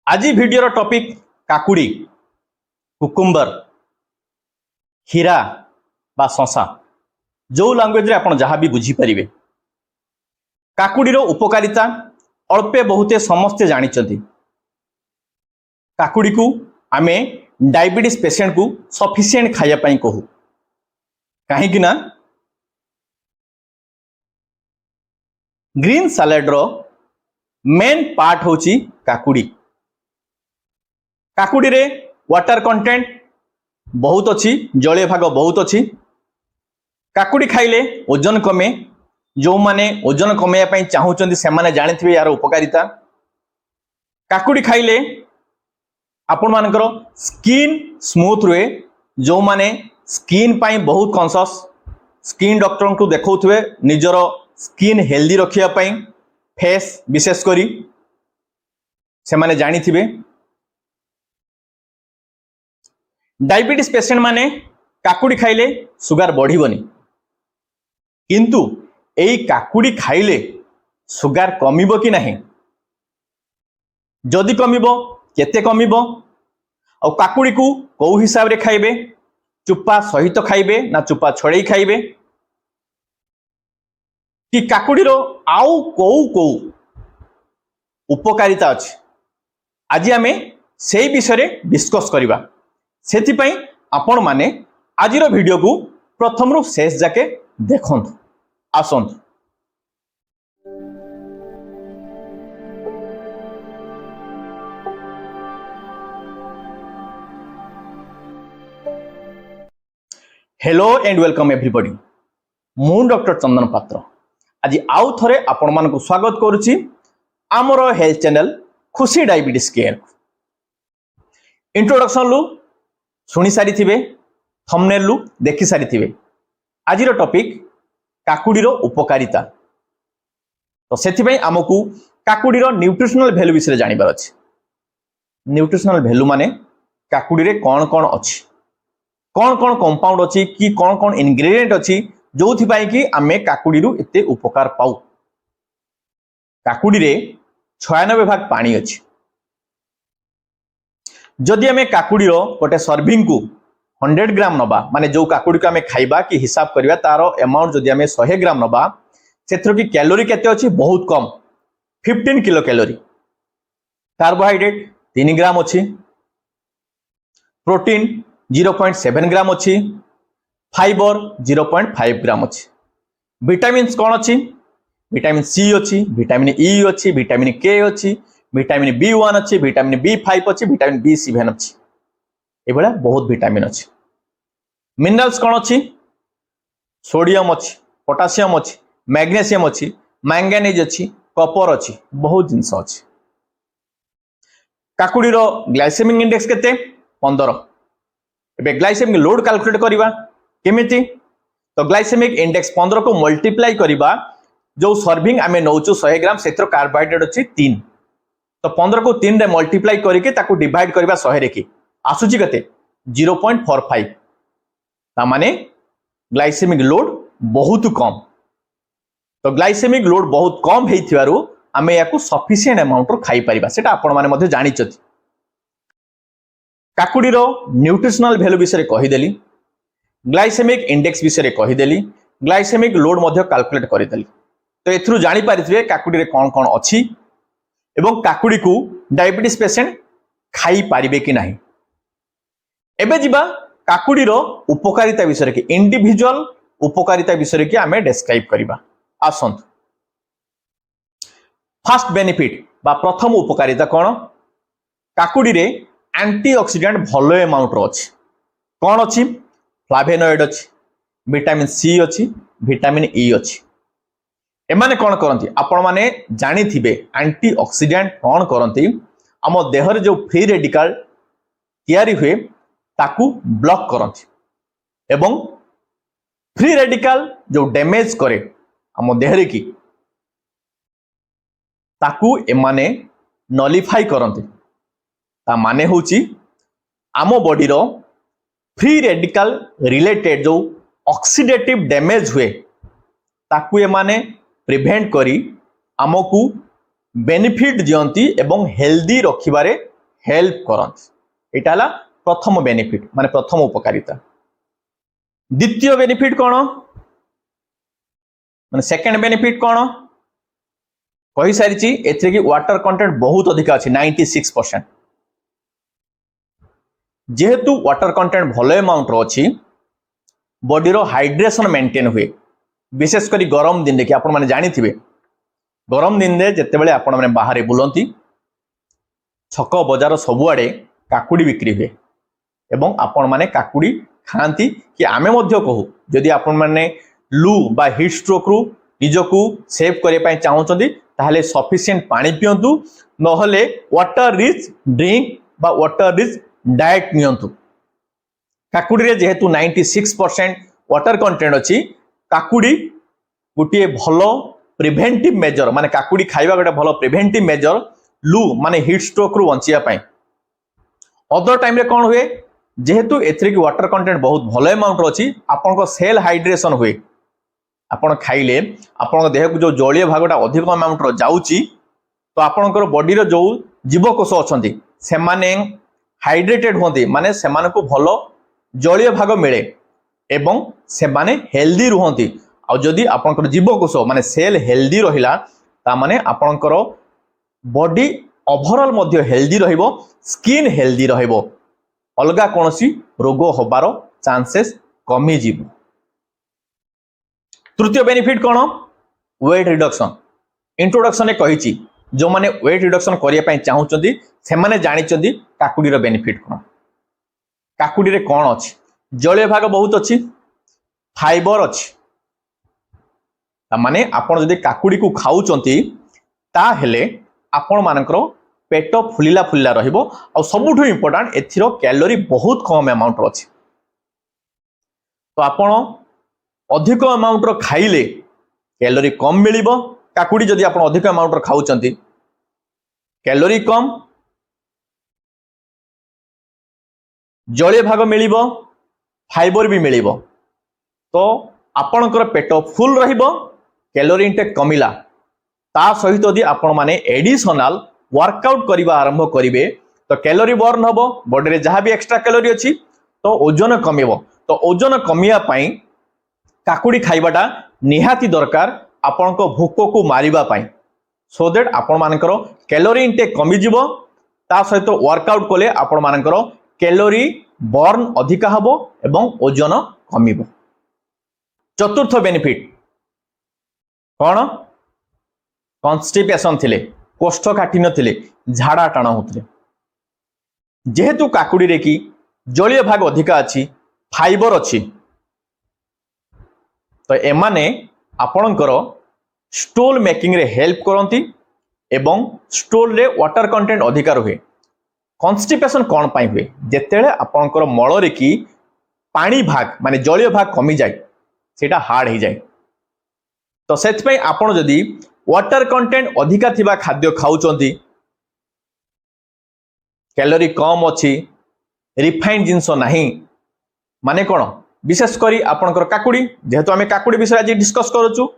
आज video topic काकुड़ी cucumber खीरा बा शशा जो लैंग्वेज रे आपण जहाँ भी बुझीपारे काकुड़ीर उपकारिता अल्पे बहुते समस्ते जानिचंती। काकुड़ी को आमे डायबिटीज पेशेंट को सफिशिएंट खाया पाई कहू कहीं ना ग्रीन सैलेड रो मेन पार्ट होची काकुड़ी। काकुड़ी रे वाटर कंटेंट बहुत अच्छी, जलीय भाग बहुत अच्छी। काकुड़ी खाइले ओजन कमे, जो माने ओजन कमेया पई चाहूचंती से माने जानिथिबे यार उपकारिता। काकुड़ी खाइले आपण मानकर स्किन स्मूथ रुए, जो माने स्किन पाई बहुत कॉन्शियस स्किन डॉक्टर को देखौथुवे निजर स्किन हेल्दी रखिया पई, फेस विशेष करी से माने जानिथिबे। डायबिटीज पेशेंट माने काकुड़ी खाइले सुगार बढ़िबनी, किंतु एई काकुड़ी खाइले सुगार कमिबो कि नहीं, जदि कमिबो केते कमिबो, और काकुड़ी को कौ हिसाब रे खाइबे, चुप्पा सहित खाइबे ना चुप्पा छड़ेई खाइबे, कि काकुड़ीर आउ कौ कौ उपकारिता अछि, आज आमे सेई विषय रे डिस्कस करिबा। सेथिपाई आपण माने आजिर वीडियो को प्रथम रु शेष जाके देखंतु। आसंतु हेलो एंड वेलकम एवरीबॉडी। मु डॉक्टर चंदन पात्र आज आउ थरे आपण मानकु स्वागत करूची आमर हेल्थ चैनल खुशी डायबिटीज केयर। इंट्रोडक्शन लु शुणी सारी थिबे, थंबनेल लु देखि सारी थिबे। आजिर टॉपिक काकुड़ीर उपकारिता। तो सेथिबाई आमकु काकुड़ीर न्यूट्रिशनल वैल्यू विषय जानिबार अछि। न्यूट्रिशनल वैल्यू माने काकुड़ी रे कौन कौन अछि, कौन कौन कंपाउंड अछि कि कौन कौन इंग्रेडिएंट अछि जोथि पाई कि आमे काकुड़ी रु एते उपकार पाऊ। काकुड़ी रे 96% पानी अछि। जदि आमे काकुड़ी रो गोटे सर्विंग को 100 ग्राम नबा, माने जो काकुड़ी को आमे खाइबा कि हिसाब करिबा तार अमाउंट जदि आमे 100 ग्राम नबा, सेथरो कि कैलोरी केते अछि बहुत कम, 15 किलो कैलोरी। कार्बोहाइड्रेट 3 ग्राम अछि, प्रोटीन 0.7 ग्राम अछि, फाइबर 0.5 ग्राम अछि। विटामिन्स कौन अछि? विटामिन सी अछि, विटामिन ई अछि, विटामिन के अछि, विटामिन B1 अच्छी, विटामिन B5 अच्छी, विटामिन B7 अच्छी। एभला बहुत विटामिन अच्छी। मिनरल्स कौन अच्छी? सोडियम अच्छी, पोटासियम अच्छी, मैग्नेशियम अच्छी, मैंगनीज अच्छी, कॉपर अच्छी, बहुत जिंस अच्छी। काकुड़ी रो ग्लाइसेमिक इंडेक्स केते? 15। एबे ग्लाइसेमिक लोड कैलकुलेट करिबा केमिति? तो ग्लाइसेमिक इंडेक्स 15 को मल्टीप्लाई करिबा, जो सर्विंग आमे नौचु 100 ग्राम सेत्र कार्बोहाइड्रेट अछि 3, तो 15 को 3 रे मल्टीप्लाई करके ताको डिवाइड करबा 100 रे कि आसुची कते 0.45। ता माने ग्लाइसेमिक लोड बहुत कम। तो ग्लाइसेमिक लोड बहुत कम हेइथिबारु आमे याकू सफिशिएंट अमाउंट रो खाई परिबा, सेटा आपण माने मध्ये जानिचथि। काकुड़ी रो न्यूट्रिशनल वैल्यू विषय कहि देली, ग्लाइसेमिक इंडेक्स विषय कहि देली, ग्लाइसेमिक लोड मध्ये कैलकुलेट करि देली। तो एथरु जानि पारिथिबे काकुड़ी रे कोन कोन अछि एवं काकुड़ी को डायबिटीज पेशेंट खाई पारिबे कि नहीं। एबे जिबा काकुड़ी रो उपकारिता विषय के इंडिविजुअल उपकारिता विषय के आमे डिस्क्राइब करिबा। आसंत फर्स्ट बेनिफिट बा प्रथम उपकारिता कोन? काकुड़ी रे एंटीऑक्सीडेंट भलो अमाउंट रो अछि। कोन अछि? फ्लावेनॉइड अछि, विटामिन सी अछि, विटामिन ई अछि। एमाने कौन करती? आपण माने जानी थिबे एंटीऑक्सीडेंट कौन करती? आम देहर जो फ्री रेडिकल तैयारी हुए ताकू ब्लॉक करती, एवं फ्री रेडिकल जो डैमेज करे आम देहरे की ताकू एमाने नॉलिफाई करती। ता माने होची आम बॉडी रो फ्री रेडिकल रिलेटेड जो ऑक्सीडेटिव डैमेज हुए ताकू एमाने प्रिवेंट करी आमको बेनिफिट दियंती एवं हेल्दी रखिबारे हेल्प करंती। एटा हला प्रथम बेनिफिट माने प्रथम उपकारिता। द्वितीय बेनिफिट कौन माने सेकंड बेनिफिट कौन कही सारी एथि कि वाटर कंटेंट बहुत अधिक अच्छी 96%। जेहेतु वाटर कंटेंट भल अमाउंट अच्छी बॉडी रो हाइड्रेशन मेंटेन हुए विशेषकर गरम दिन कि आपण माने जानी थिबे गरम दिन में जितेबाला आपण माने बाहर बुलती छक बजार सबुआड़े काकुड़ी बिक्री हुए एवं आपण माने काकुड़ी खाती कि आमे मध्य कहू जदि आपण माने लू बा हिट स्ट्रोक रु निजकू सेव करने चाहूँगी ताहले सफिशिएंट पानी पियंतु नहले वाटर रिच ड्रिंक बा वाटर रिच डाएट नियंतु। काकुड़ी रे जेहेतु 96% वाटर कंटेंट अच्छी काकुड़ी गोटे भल प्रिवेंटिव मेजर माने काकुड़ी खाइबा गोटे भल प्रिवेंटिव मेजर लू माने हिट स्ट्रोक रु बंचिया। अदर टाइम रे कौन हुए जेहेतु एथि वाटर कंटेंट बहुत भल अमाउंट अच्छी आपन सेल हाइड्रेशन हुए आपण खाइले आपण देह को जो जलीय भागटा अधिक अमाउंट रो जाउची तो आपणकर बॉडी रो जो जीवकोष अच्छी से माने हाइड्रेटेड होती माने सेमान को भल जलीय भाग मिले एवं से माने हेल्दी रुहंती। आ जदि आपणकर जीवकोष माने सेल हेल्दी रहिला ता माने आपणकर बॉडी ओवरऑल मध्य हेल्दी रहिबो स्किन हेल्दी रहिबो अलगा कोनोसी रोग होबार चांसेस कमी जीवो। तृतीय बेनिफिट कौन वेट रिडक्शन। इंट्रोडक्शन कही जो माने वेट रिडक्शन करने चाहूँगी से माने जानी काकुड़ी रो बेनिफिट कौन काकुड़ी रे कौन अच्छी जलीय भाग बहुत अच्छी फाइबर अच्छी माने आपण जदि काकुड़ी को खाऊचंती ताहेले आपण मानकर पेट फुलिला फुलिला रहिबो आ सबुठु इंपोर्टेंट एथिरो कैलोरी बहुत कम अमाउंट अच्छी तो आपण अधिक अमाउंट रो खाइले कैलोरी कम मिलिबो। काकुड़ी जदि आपण अधिक अमाउंट रो खाऊचंती कैलोरी कम जलीय भाग मिलिबो फाइबर भी मिलिबो तो आपणकर पेट फुल रहिबो कैलोरी इंटेक कमिला ता सहित यदि आपण माने एडिशनल वर्कआउट करबा आरंभ करिवे तो कैलोरी बर्न हबो बॉडी रे जहां भी एक्स्ट्रा कैलोरी अछि तो ओजन कमिबो तो ओजन कमिया पई काकुड़ी खाइबाटा निहाती दरकार आपण को भोक को मारिबा पई सो दैट आपण मानकर कैलोरी इंटेक कमी जिवो ता सहित वर्कआउट कले आपण मानकर कैलोरी बर्न अधिका हबो एवं ओजन कमिबो। चतुर्थ बेनिफिट कौन कॉन्स्टिपेशन थिले कोष्ठकाठिन्य थिले झाड़ा टाण होते जेहेतु काकुड़ी रे की जलीय भाग अधिका अच्छी फाइबर अच्छी तो एमाने आपणकर स्टोल मेकिंग रे हेल्प करती एवं स्टोल रे वाटर कंटेंट अधिका रुहे। कॉन्स्टिपेशन कौन पाई हुए जेतेले आपणकर मल रे की पानी भाग माने जलीय भाग कमी जाए सेटा हार्ड हो जाए तो सेथपई आपण जदि वाटर कंटेंट अधिका थिबा खाद्य खाऊचंती कैलोरी कम अच्छी रिफाइंड जिनस नहीं माने कौन विशेषकर आपणकर काकुड़ी जेहेतु आम काकुड़ी विषय आज डिस्कस करूँ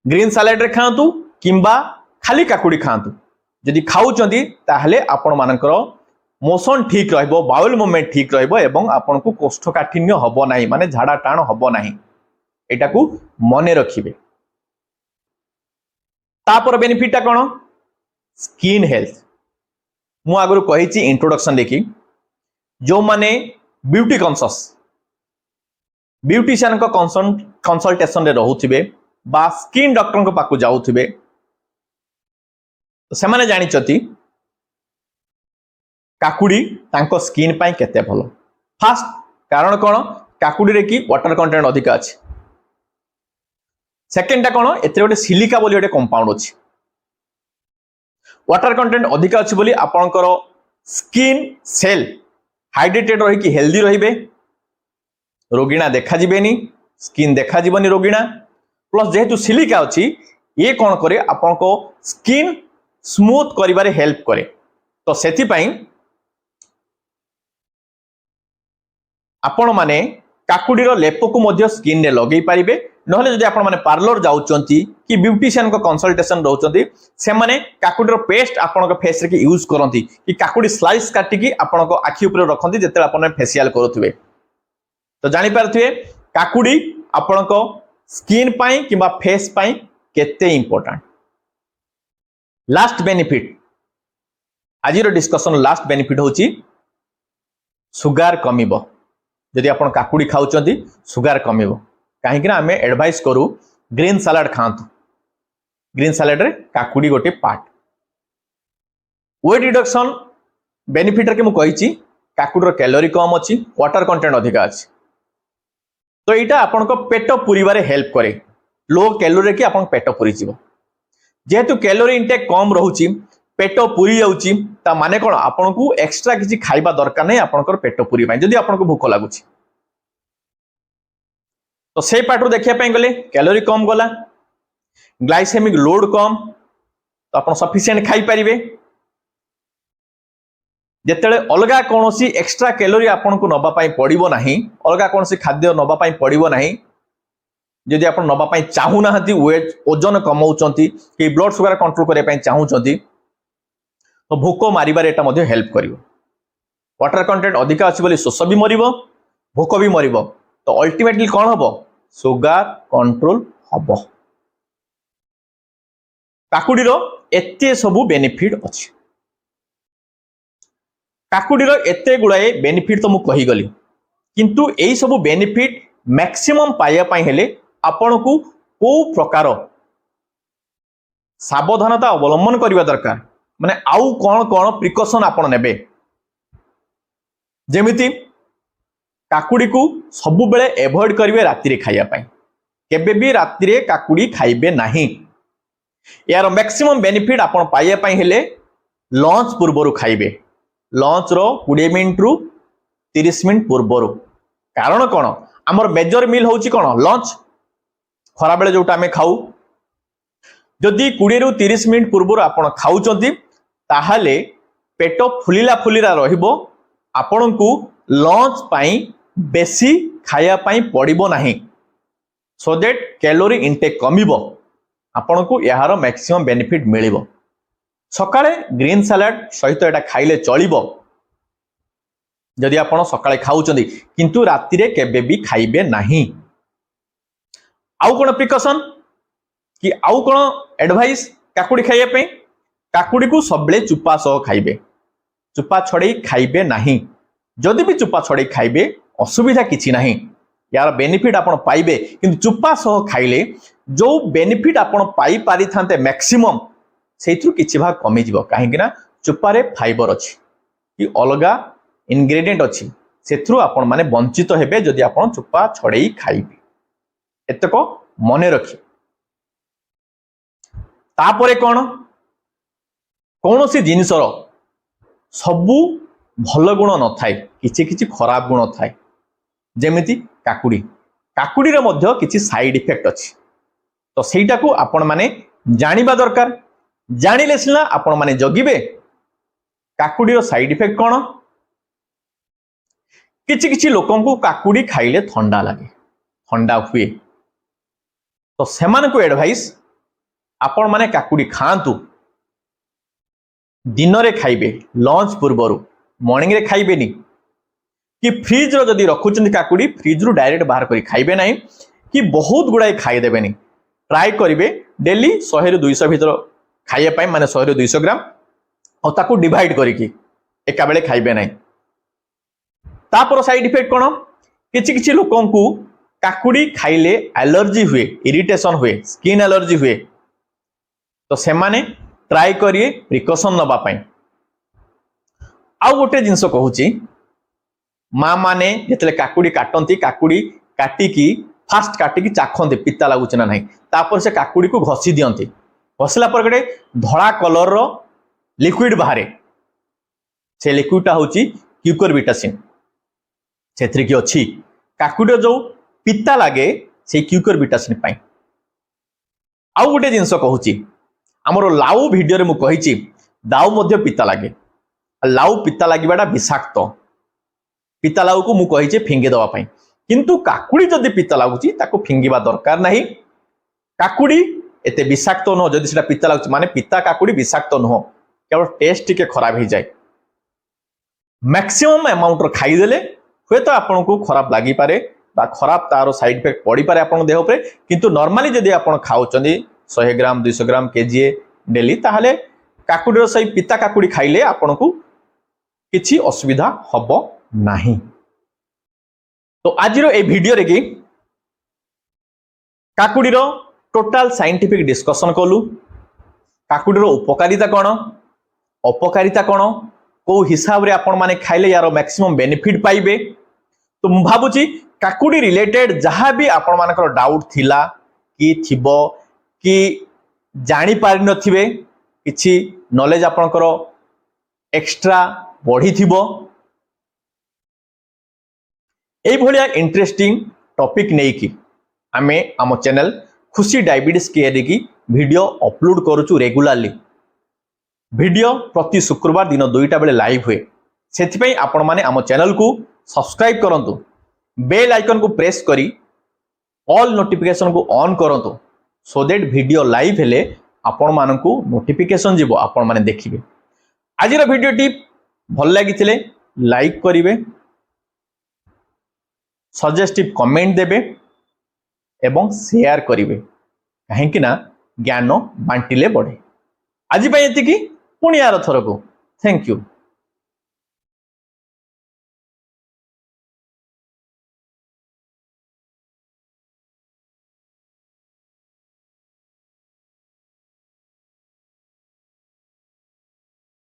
ग्रीन सैलेड रे खातु किंबा खाली काकुड़ी खातु जदि खाऊचंती ताहले आपण मानकर मोशन ठीक रहिबो बाउल मूवमेंट ठीक रहिबो एवं आपण को कोष्ठकाठिन्य हबो नाही माने झाड़ा टाण हबो नाही एटा को मने रखिबे। तापर बेनिफिट कौन स्किन हेल्थ मु आगु कही इंट्रोडक्शन देखी जो माने ब्यूटी कॉन्शियस ब्यूटिशियन को कंसल्टेशन रे रहउथिबे बा स्किन डॉक्टर को पाकु जाउथिबे से माने जानिचती काकुड़ी तांको स्किन पाई केते भलो। फास्ट कारण कौन काकुड़ी रे की वाटर कंटेंट अधिक अछि सेकेंड कौन एते गोटे सिलिका बोली गोटे कंपाउंड अछि वाटर कंटेंट अधिक अछि बोली आपनकर स्किन सेल हाइड्रेटेड रही कि हेल्दी रहिबे रोगिणा देखा जिबेनी स्किन देखा जिबनी रोगिणा प्लस जेहेतु सिलिका अछि ये कौन करे आपन को स्किन स्मूथ करिबारे हेल्प करे तो सेथि पई आपण माने काकुड़ी रो लेप को मध्य स्किन रे लगेई पारिबे नहले जदि आपण माने पार्लर जाउचंती कि ब्यूटिशियन को कंसल्टेशन रहउचंती से माने काकुडी रो पेस्ट आपण को फेस रे की यूज करंती कि काकुडी स्लाइस काटी की आपण को आखि ऊपर रखंती जेते आपण फेशियल करथुवे तो जानि पारथुवे काकुडी आपण को स्किन पाई किबा फेस पाई केते इंपोर्टेंट लास्ट बेनिफिट आज डिस्कशन लास्ट बेनिफिट होची सुगार कमिबो जदि आपण काकुडी खाउचंती सुगार कमिबो काहेकि ना आमे एडवाइस करू ग्रीन सलाड खांतु ग्रीन सलाड रे काकुडी गोटे पार्ट वेट रिडक्शन बेनिफिट रे के मु कहिची काकुडी रो कैलोरी कम अछि वाटर कंटेंट अधिक अछि तो एटा आपण को पेट पुरीबारे हेल्प करे लो कैलोरी के आपण पेट पुरी जीवो जेहेतु कैलोरी इंटेक कम रहउची पेट पुरी जाउची ता माने कोन आपण को एक्स्ट्रा किछि खाइबा दरकार नै आपण को पेट पुरी पय जदि आपण को भूख लागुची तो से पार्ट देखिया पय गले कैलोरी कम गला ग्लाइसेमिक लोड कम तो आपण सफिशिएंट खाई परिबे जेतेले अलगा कोनोसी एक्स्ट्रा कैलोरी आपण को नबा पय पड़िबो नाही अलगा कोनोसी खाद्य नबा पय पड़िबो नाही जदि आपण नबा पय चाहू नाहंती वेट ओजन कमाउचंती कि ब्लड शुगर कंट्रोल करे पय चाहूचंती तो भूख मारिबार एटा मध्ये हेल्प करिवो वाटर कंटेंट अधिक अछि बोली शोष भी मरिबो भूख भी मरिबो तो अल्टीमेटली कौन हबो सुगार कंट्रोल हबो काकुडी रो एते सबु बेनिफिट अछि काकुडी रो एते गुडाए बेनिफिट तो मु कहि गली किंतु एई सबु बेनिफिट मैक्सिमम पाया पय हेले आपण को को प्रकार सावधानता अवलंबन करबा दरकार माने आउ कोन कोन प्रिकॉशन आपण नेबे जेमिति काकुडी को सबु बेले एवॉइड करिवे राति रे खाइया पय केबे भी राति रे काकुडी खाइबे नाही यार मैक्सिमम बेनिफिट आपण पाइया पय हेले लंच पूर्वरु खाइबे लंच रो 20 मिनिट रु 30 मिनिट पूर्वरु कारण कोन हमर मेजर मील होउची कोन लंच खरा बेले जोटा हमें खाऊ जदि 20 रु 30 मिनिट पूर्वरु आपण खाउचंती ताहाले पेट फुलिला फुलिरा रहिबो आपण को लंच पाई बेसी खाया पाई पड़िबो नाही सो दैट कैलोरी इनटेक कमिबो आपण को यार मैक्सिमम बेनिफिट मिलिबो सकाळे ग्रीन सलाड सहित एटा खाइले चलिबो जदि आपण सकाळे खाउचंदी किंतु राति रे केबे भी खाइबे नाही आउ कोन प्रिकॉशन कि आउ कोन एडवाइस काकुडी खाइया पे काकुडी को सबले चुपा सह खाइबे चुपा छड़े खाइबे नाही जदि भी चुपा छड़े खाइबे असुविधा किछि नाही यार बेनिफिट आपण पाइबे किंतु चुपा सह खाइले जो बेनिफिट आपण पाई पारि थांते मैक्सिमम सेइथु किछि भाग कमी जिवो काहे कि ना चुपा रे फाइबर अछि कि अलगा इंग्रेडिएंट अछि सेथु आपण माने वंचित हेबे जदि आपण चुपा छड़े खाइबे एतको मने रखि तापरे कोन कोनोसी जिनिसर सबु भल गुण न थाए किछि किछि खराब गुण थाए जेमिति काकुडी काकुडी रे मध्य किछि साइड इफेक्ट अछि तो सेटा को आपण माने जानिबा दरकार जानिले सिना आपण माने जगिबे काकुडी रो साइड इफेक्ट कोन किछि किछि लोकन को काकुडी खाइले ठंडा लागे ठंडा हुए तो सेमान को एडवाइस आपण माने काकुडी खांतु दिन रे खाइबे लंच पूर्वरु मॉर्निंग रे खाइबेनी कि फ्रिज रो जदी रखुचंदी काकुडी फ्रिज रु डायरेक्ट बाहर करी खाइबे नाही कि बहुत गुडाई खाइ देबेनी ट्राई करिवे डेली 100 रु 200 भीतर खाइया पाई माने 100 रु 200 ग्राम और ताकू डिवाइड करिकी एका बेले खाइबे नाही तापर साइड इफेक्ट कोन किछि किछि लोकन को काकुडी खाइले एलर्जी हुए इरिटेशन हुए स्किन एलर्जी हुए तो से माने ट्राई करिए प्रिकॉशन नबा पाई आउ गोटे जिंस कहूची माँ माने जेतले काकुडी काटंती काकुडी काटिकी फास्ट काटिकी चाखंती पिता लागुच ना नहीं तापर से काकुडी को घसी दियंती घसला पर गटे धड़ा कलर रो लिक्विड बाहरे से लिक्विडटा होची क्यूकरबिटासिन सेथरि की अछि काकुडी जो पिता लागे से क्यूकरबिटासिन पाई आउ गोटे जिंस कहूची हमरो लाउ वीडियो रे मु कहिची दाउ मध्य पिता लागे लाउ पिता लागिबाटा विषाक्त पिता लाउ को मु कहिचे फिंगे दवा पाई किंतु काकुड़ी जदि पिता लगुच ताको फिंगिबा दरकार नहीं। काकुड़ी एते विषाक्त नुह, जदि सेटा पिता लगुच माने पिता काकुड़ी विषाक्त नुह, केवल टेस्ट टिके खराब हो जाए। मैक्सिमम अमाउंट खाईदेले हुए तो आपन को खराब लगी पारे बा खराब तार साइड इफेक्ट पड़ी पारे आपन देह पे, किंतु नॉर्मली जदि आपन खाउचंदी 100 ग्राम 200 ग्राम केजीए डेली ताहले काकुड़ीर सही पिता काकुड़ी खाइले आपन को किछि असुविधा हबो नाही। तो आजिरो ए वीडियो रे कि काकुड़ीर टोटाल साइंटिफिक डिस्कशन कलु, काकुड़ीर उपकारिता कौन अपकारिता कौन, को हिसाब रे आपण माने खाइले यार मैक्सिमम बेनिफिट पाइबे। तो मु भाबुची काकुड़ी रिलेटेड जहाँ भी आपण मानकर डाउट थिला कि थिबो कि जानी पारि नथिबे, किछि नॉलेज आपणकर एक्स्ट्रा बढ़ी थिबो, एई भलिया इंटरेस्टिंग टॉपिक नै कि आमे आम चैनल खुशी डायबिटीज केयर की वीडियो अपलोड करूछु रेगुलरली। वीडियो प्रति शुक्रवार दिन 2टा बेले लाइव हुए, सेथिपई आपण माने आम चैनल को सब्सक्राइब करंतु, बेल आइकन को प्रेस करी ऑल नोटिफिकेशन को ऑन करंतु, सो दैट वीडियो लाइव हेले आपण मानकू नोटिफिकेशन जीवो, आपण माने देखिबे। आजिर वीडियो टी भल लागिथिले लाइक करिवे, सजेस्टिव कमेंट देबे एवं शेयर करिवे, काहेकि ना ज्ञान बांटिले बढ़े। आज एतिकी पुणी आर थरको थैंक यू।